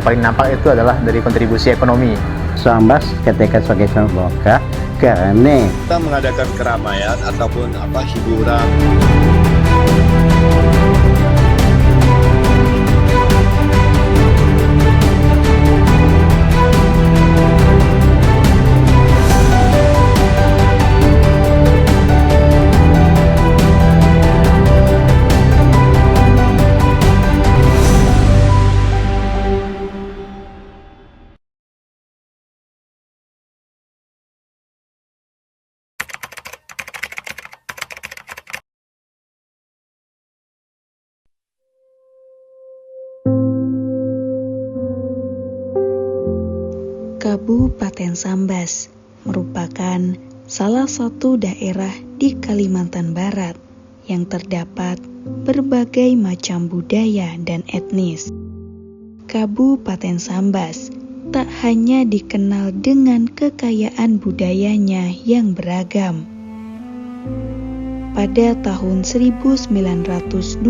paling nampak itu adalah dari kontribusi ekonomi. Sambas ketika sebagai pembuka karena kita mengadakan keramaian ataupun hiburan. Kabupaten Sambas merupakan salah satu daerah di Kalimantan Barat yang terdapat berbagai macam budaya dan etnis. Kabupaten Sambas tak hanya dikenal dengan kekayaan budayanya yang beragam. Pada tahun 1922,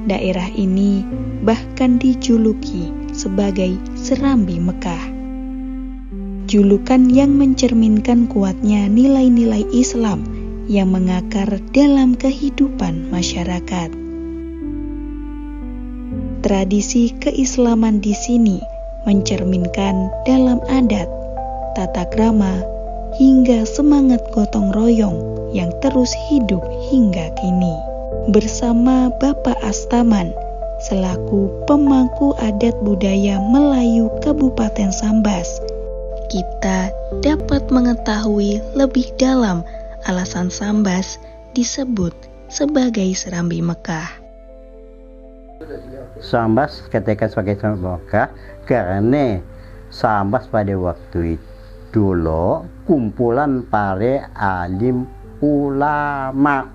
daerah ini bahkan dijuluki sebagai Serambi Mekah. Julukan yang mencerminkan kuatnya nilai-nilai Islam yang mengakar dalam kehidupan masyarakat. Tradisi keislaman di sini mencerminkan dalam adat, tata krama, hingga semangat gotong royong yang terus hidup hingga kini. Bersama Bapak Astaman selaku pemangku adat budaya Melayu Kabupaten Sambas, kita dapat mengetahui lebih dalam alasan Sambas disebut sebagai Serambi Mekah. Sambas ketika sebagai pembuka karena Sambas pada waktu itu dulu kumpulan para alim ulama.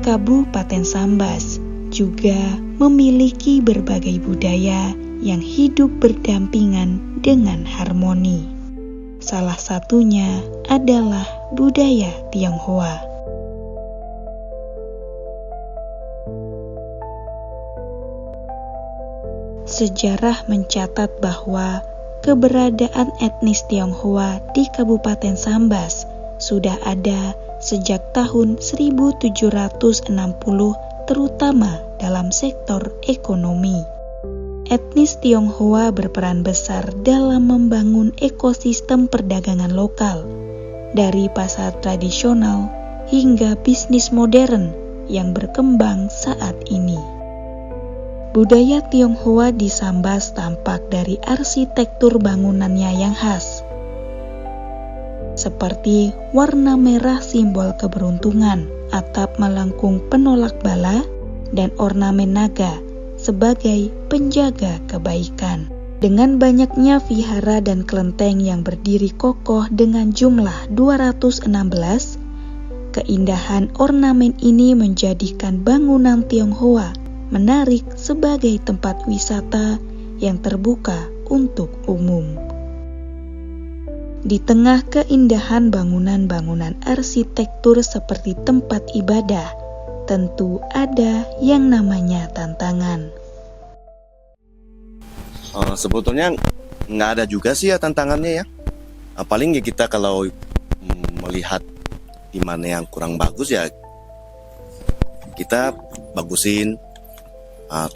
Kabupaten Sambas juga memiliki berbagai budaya yang hidup berdampingan dengan harmoni. Salah satunya adalah budaya Tionghoa. Sejarah mencatat bahwa keberadaan etnis Tionghoa di Kabupaten Sambas sudah ada sejak tahun 1760, terutama dalam sektor ekonomi. Etnis Tionghoa berperan besar dalam membangun ekosistem perdagangan lokal, dari pasar tradisional hingga bisnis modern yang berkembang saat ini. Budaya Tionghoa di Sambas tampak dari arsitektur bangunannya yang khas, seperti warna merah simbol keberuntungan, atap melengkung penolak bala, dan ornamen naga sebagai penjaga kebaikan. Dengan banyaknya vihara dan kelenteng yang berdiri kokoh dengan jumlah 216, keindahan ornamen ini menjadikan bangunan Tionghoa menarik sebagai tempat wisata yang terbuka untuk umum. Di tengah keindahan bangunan-bangunan arsitektur seperti tempat ibadah, tentu ada yang namanya tantangan. Sebetulnya nggak ada juga sih ya tantangannya ya. Paling ya kita kalau melihat di mana yang kurang bagus ya kita bagusin.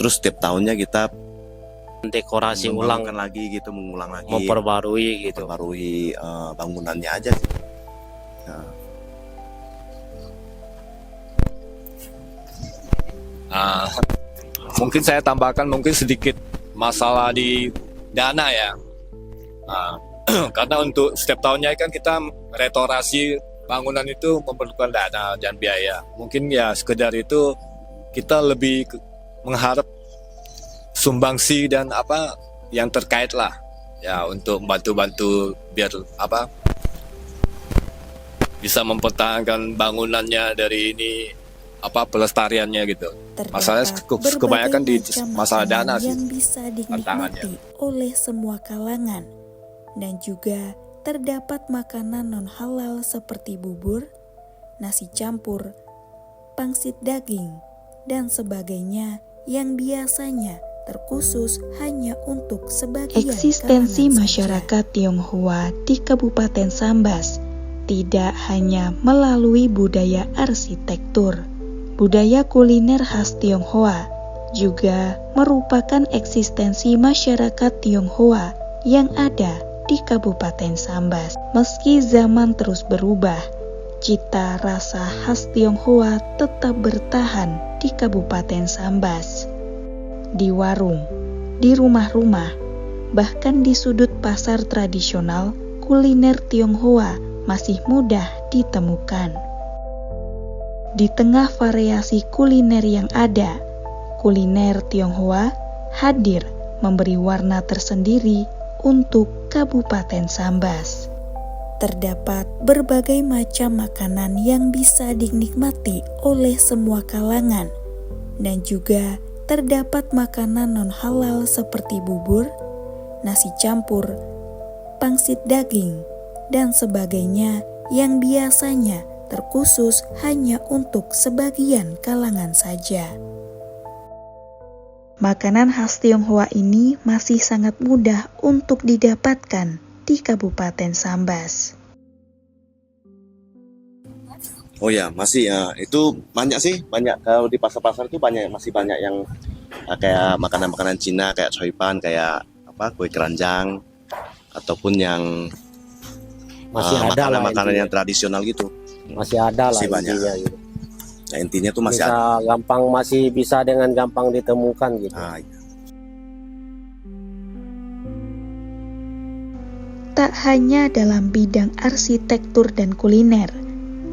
Terus setiap tahunnya kita dekorasi ulang lagi gitu, mengulang lagi, memperbarui gitu. Memperbarui bangunannya aja sih. Mungkin saya tambahkan mungkin sedikit masalah di dana ya. Karena untuk setiap tahunnya kan kita restorasi bangunan itu memerlukan dana dan biaya. Mungkin ya sekedar itu kita lebih mengharap sumbangsi dan yang terkait lah ya untuk bantu-bantu biar bisa mempertahankan bangunannya dari ini pelestariannya gitu. Masalahnya kebanyakan di masalah dana sih yang bisa dinikmati oleh semua kalangan, dan juga terdapat makanan non halal seperti bubur, nasi campur, pangsit daging, dan sebagainya yang biasanya terkhusus hanya untuk sebagian Eksistensi kalangan masyarakat Tionghoa di Kabupaten Sambas tidak hanya melalui budaya arsitektur. Budaya kuliner khas Tionghoa juga merupakan eksistensi masyarakat Tionghoa yang ada di Kabupaten Sambas. Meski zaman terus berubah, cita rasa khas Tionghoa tetap bertahan di Kabupaten Sambas. Di warung, di rumah-rumah, bahkan di sudut pasar tradisional, kuliner Tionghoa masih mudah ditemukan. Di tengah variasi kuliner yang ada, kuliner Tionghoa hadir memberi warna tersendiri untuk Kabupaten Sambas. Terdapat berbagai macam makanan yang bisa dinikmati oleh semua kalangan, dan juga terdapat makanan non-halal seperti bubur, nasi campur, pangsit daging, dan sebagainya yang biasanya terkhusus hanya untuk sebagian kalangan saja. Makanan khas Tionghoa ini masih sangat mudah untuk didapatkan di Kabupaten Sambas. Oh ya, masih itu banyak sih, banyak kalau di pasar-pasar itu masih banyak yang kayak makanan-makanan Cina kayak coipan, kayak kue keranjang ataupun yang Masih ada lah makanan intinya. yang tradisional gitu. Masih ada lah Masih banyak. intinya gitu. Nah, intinya tuh masih Bisa ada. gampang, masih bisa dengan gampang ditemukan gitu. Nah, iya. Tak hanya dalam bidang arsitektur dan kuliner,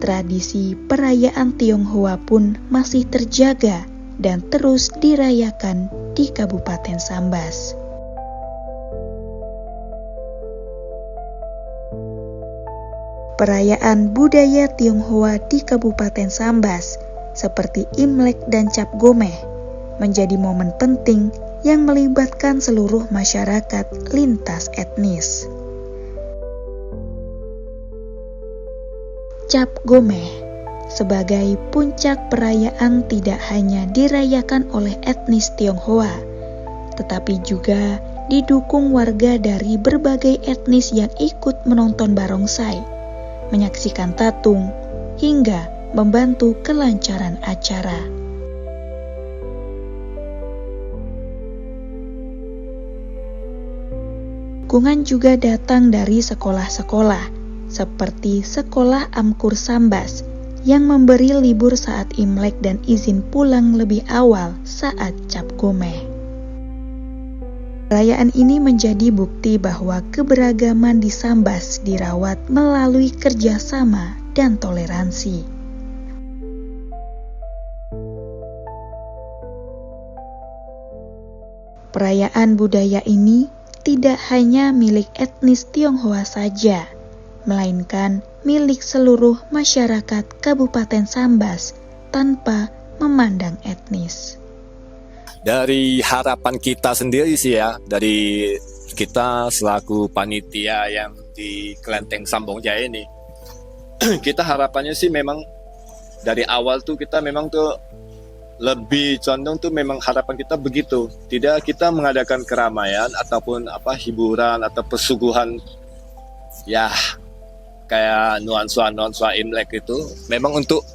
tradisi perayaan Tionghoa pun masih terjaga dan terus dirayakan di Kabupaten Sambas. Perayaan budaya Tionghoa di Kabupaten Sambas seperti Imlek dan Cap Gomeh menjadi momen penting yang melibatkan seluruh masyarakat lintas etnis. Cap Gomeh sebagai puncak perayaan tidak hanya dirayakan oleh etnis Tionghoa, tetapi juga didukung warga dari berbagai etnis yang ikut menonton barongsai, menyaksikan tatung, hingga membantu kelancaran acara. Dukungan juga datang dari sekolah-sekolah, seperti Sekolah Amkur Sambas, yang memberi libur saat Imlek dan izin pulang lebih awal saat Cap Gomeh. Perayaan ini menjadi bukti bahwa keberagaman di Sambas dirawat melalui kerjasama dan toleransi. Perayaan budaya ini tidak hanya milik etnis Tionghoa saja, melainkan milik seluruh masyarakat Kabupaten Sambas tanpa memandang etnis. Dari harapan kita sendiri sih ya, dari kita selaku panitia yang di Kelenteng Sambong Jaya ini, kita harapannya sih memang dari awal tuh kita memang tuh lebih condong tuh memang harapan kita begitu. Tidak kita mengadakan keramaian ataupun hiburan atau pesuguhan ya kayak nuansa Imlek itu memang untuk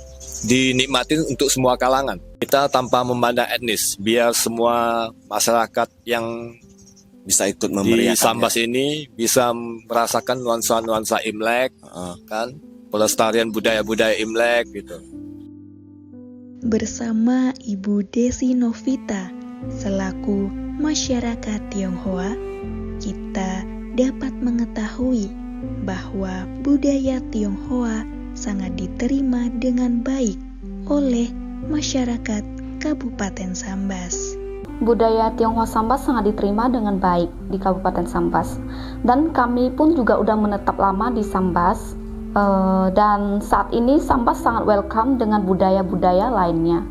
dinikmatin untuk semua kalangan. Kita tanpa memandang etnis, biar semua masyarakat yang Bisa ikut di memeriahkan. Sambas ini bisa merasakan nuansa Imlek, kan, pelestarian budaya-budaya Imlek gitu. Bersama Ibu Desi Novita selaku masyarakat Tionghoa, kita dapat mengetahui bahwa budaya Tionghoa sangat diterima dengan baik oleh masyarakat Kabupaten Sambas. Budaya Tionghoa Sambas sangat diterima dengan baik di Kabupaten Sambas, dan kami pun juga udah menetap lama di Sambas. Dan saat ini Sambas sangat welcome dengan budaya-budaya lainnya.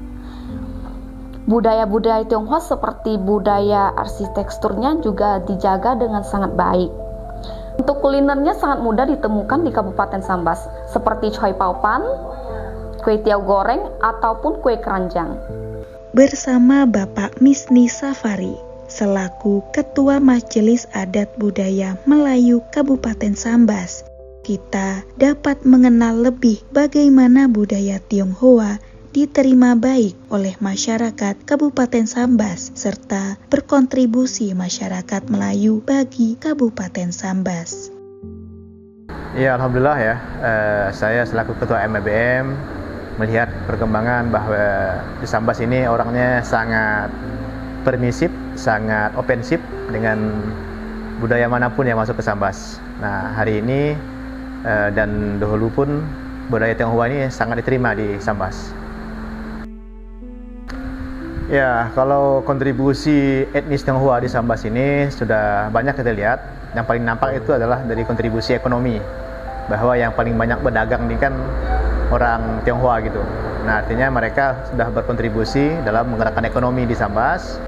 Budaya-budaya Tionghoa seperti budaya arsitekturnya juga dijaga dengan sangat baik. Untuk kulinernya sangat mudah ditemukan di Kabupaten Sambas, seperti choy pao pan, kue tiaw goreng ataupun kue keranjang. Bersama Bapak Misni Safari, selaku Ketua Majelis Adat Budaya Melayu Kabupaten Sambas, kita dapat mengenal lebih bagaimana budaya Tionghoa diterima baik oleh masyarakat Kabupaten Sambas serta berkontribusi masyarakat Melayu bagi Kabupaten Sambas. Ya, alhamdulillah ya, saya selaku Ketua MABM melihat perkembangan bahwa di Sambas ini orangnya sangat permisif, sangat opensif dengan budaya manapun yang masuk ke Sambas. Nah, hari ini dan dahulu pun budaya Tionghoa ini sangat diterima di Sambas. Ya, kalau kontribusi etnis Tionghoa di Sambas ini sudah banyak kita lihat. Yang paling nampak itu adalah dari kontribusi ekonomi, bahwa yang paling banyak berdagang ini kan orang Tionghoa gitu. Nah, artinya mereka sudah berkontribusi dalam menggerakkan ekonomi di Sambas.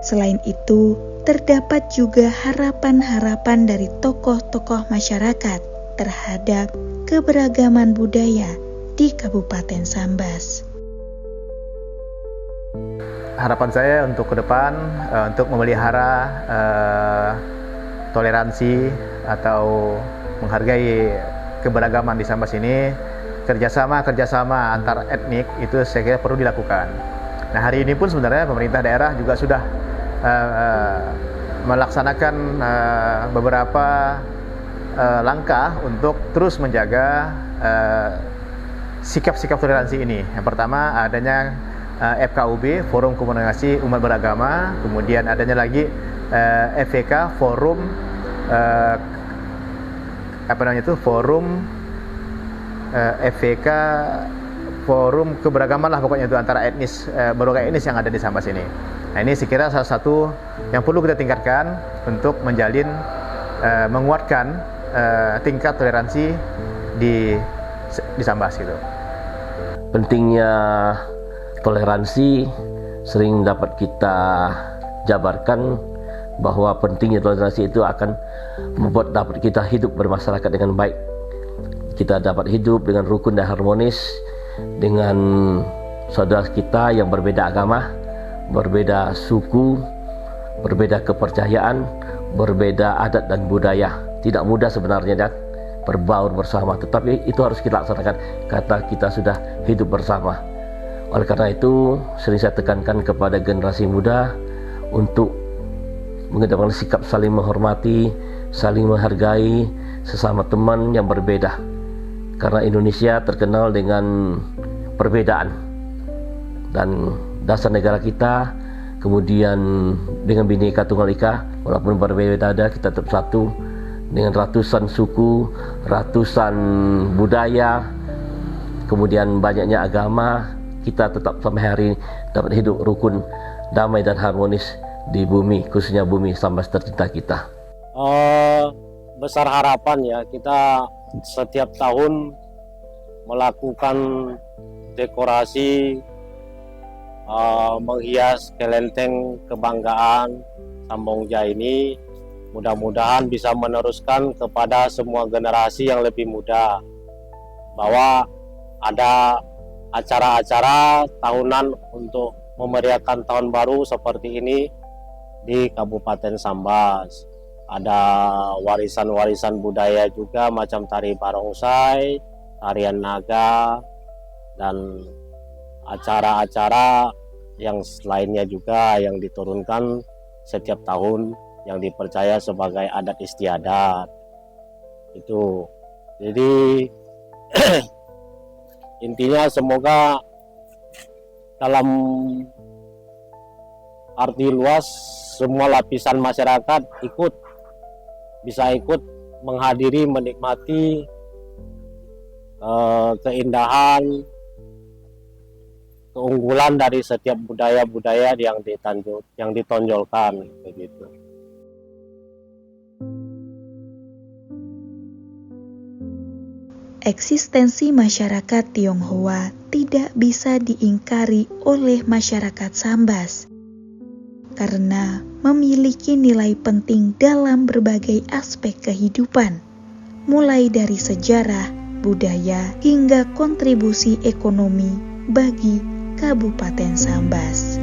Selain itu, terdapat juga harapan-harapan dari tokoh-tokoh masyarakat terhadap keberagaman budaya di Kabupaten Sambas. Harapan saya untuk ke depan, untuk memelihara toleransi atau menghargai keberagaman di Sambas ini, kerjasama antar etnik itu saya kira perlu dilakukan. Nah, hari ini pun sebenarnya pemerintah daerah juga sudah melaksanakan beberapa langkah untuk terus menjaga sikap-sikap toleransi ini. Yang pertama adanya FKUB, Forum Komunikasi Umat Beragama, kemudian adanya lagi FVK, Forum FVK, Forum Keberagaman lah pokoknya itu antara etnis, berbagai etnis yang ada di Sambas ini. Nah, ini saya kira salah satu yang perlu kita tingkatkan untuk menjalin, menguatkan tingkat toleransi di Sambas gitu. Pentingnya toleransi sering dapat kita jabarkan bahwa pentingnya toleransi itu akan membuat dapat kita hidup bermasyarakat dengan baik. Kita dapat hidup dengan rukun dan harmonis dengan saudara kita yang berbeda agama, berbeda suku, berbeda kepercayaan, berbeda adat dan budaya. Tidak mudah sebenarnya dan berbaur bersama, tetapi itu harus kita laksanakan kata kita sudah hidup bersama. Oleh karena itu, sering saya tekankan kepada generasi muda untuk mengedepankan sikap saling menghormati, saling menghargai sesama teman yang berbeda. Karena Indonesia terkenal dengan perbedaan dan dasar negara kita, kemudian dengan Bhinneka Tunggal Ika, walaupun berbeda kita tetap satu dengan ratusan suku, ratusan budaya, kemudian banyaknya agama. Kita tetap sampai hari ini dapat hidup rukun, damai dan harmonis di bumi, khususnya bumi Sambas tercinta kita. Besar harapan ya, kita setiap tahun melakukan dekorasi menghias kelenteng kebanggaan Sambongja ini. Mudah-mudahan bisa meneruskan kepada semua generasi yang lebih muda bahwa ada acara-acara tahunan untuk memeriahkan tahun baru seperti ini di Kabupaten Sambas. Ada warisan-warisan budaya juga macam tari barongsai, tarian naga, dan acara-acara yang lainnya juga yang diturunkan setiap tahun yang dipercaya sebagai adat istiadat. Itu. Jadi intinya semoga dalam arti luas semua lapisan masyarakat bisa ikut menghadiri, menikmati keindahan, keunggulan dari setiap budaya-budaya yang ditonjolkan begitu. Eksistensi masyarakat Tionghoa tidak bisa diingkari oleh masyarakat Sambas karena memiliki nilai penting dalam berbagai aspek kehidupan, mulai dari sejarah, budaya hingga kontribusi ekonomi bagi Kabupaten Sambas.